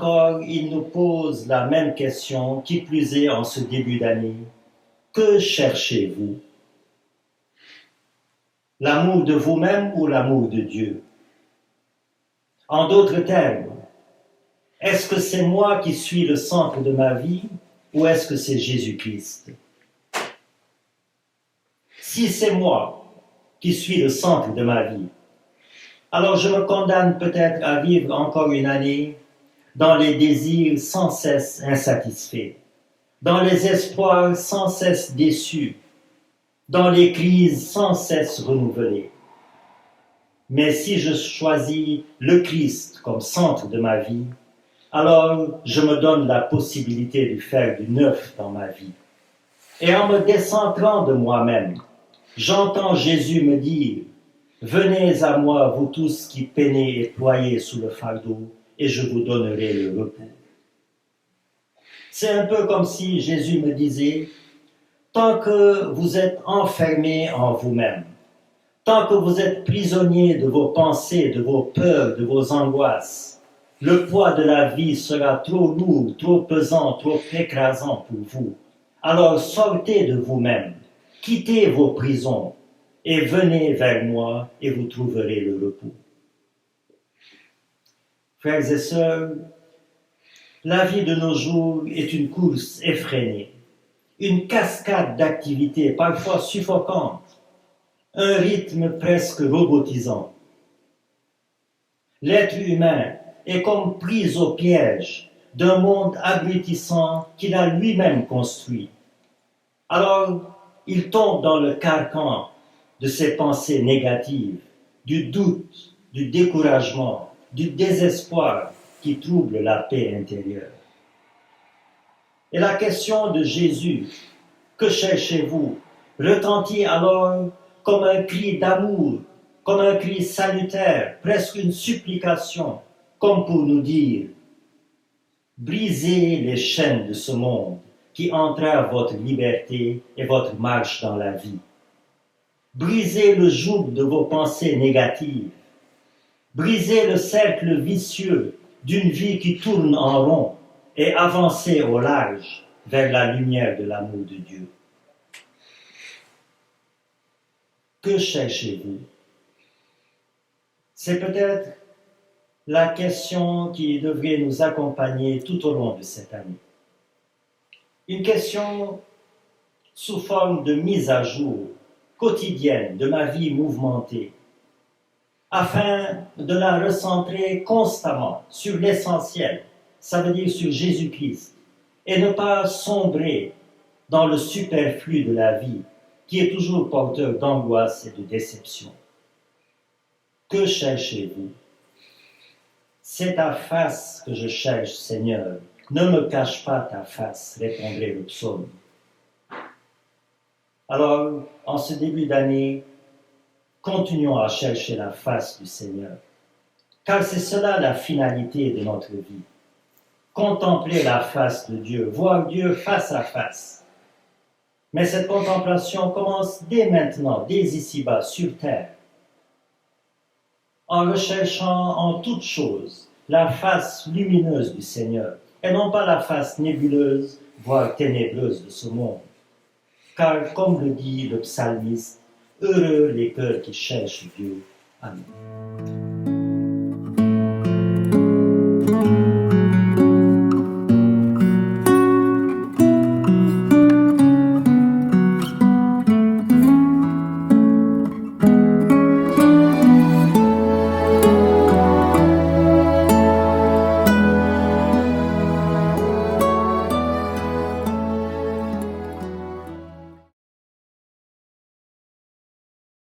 encore, il nous pose la même question, qui plus est en ce début d'année. Que cherchez-vous? L'amour de vous-même ou l'amour de Dieu? En d'autres termes, est-ce que c'est moi qui suis le centre de ma vie ou est-ce que c'est Jésus-Christ? Si c'est moi qui suis le centre de ma vie, alors je me condamne peut-être à vivre encore une année dans les désirs sans cesse insatisfaits, dans les espoirs sans cesse déçus, dans les crises sans cesse renouvelées. Mais si je choisis le Christ comme centre de ma vie, alors je me donne la possibilité de faire du neuf dans ma vie. Et en me décentrant de moi-même, j'entends Jésus me dire « Venez à moi, vous tous qui peinez et ployez sous le fardeau, et je vous donnerai le repos. » C'est un peu comme si Jésus me disait « Tant que vous êtes enfermés en vous-même, tant que vous êtes prisonniers de vos pensées, de vos peurs, de vos angoisses, le poids de la vie sera trop lourd, trop pesant, trop écrasant pour vous. Alors sortez de vous-même, quittez vos prisons et venez vers moi et vous trouverez le repos. » Frères et sœurs, la vie de nos jours est une course effrénée, une cascade d'activités parfois suffocantes, un rythme presque robotisant. L'être humain est comme pris au piège d'un monde abrutissant qu'il a lui-même construit. Alors, il tombe dans le carcan de ses pensées négatives, du doute, du découragement, du désespoir qui trouble la paix intérieure. Et la question de Jésus, « Que cherchez-vous ?» retentit alors comme un cri d'amour, comme un cri salutaire, presque une supplication, comme pour nous dire « Brisez les chaînes de ce monde qui entravent votre liberté et votre marche dans la vie. Brisez le joug de vos pensées négatives. Brisez le cercle vicieux d'une vie qui tourne en rond et avancez au large vers la lumière de l'amour de Dieu. » Que cherchez-vous? C'est peut-être la question qui devrait nous accompagner tout au long de cette année. Une question sous forme de mise à jour quotidienne de ma vie mouvementée, afin de la recentrer constamment sur l'essentiel, ça veut dire sur Jésus-Christ, et ne pas sombrer dans le superflu de la vie, qui est toujours porteur d'angoisse et de déception. Que cherchez-vous? C'est ta face que je cherche, Seigneur. Ne me cache pas ta face, répondrait le psaume. Alors, en ce début d'année, continuons à chercher la face du Seigneur, car c'est cela la finalité de notre vie. Contempler la face de Dieu, voir Dieu face à face. Mais cette contemplation commence dès maintenant, dès ici-bas, sur terre, en recherchant en toutes choses la face lumineuse du Seigneur, et non pas la face nébuleuse, voire ténébreuse de ce monde. Car, comme le dit le psalmiste, heureux les cœurs qui cherchent Dieu. Amen.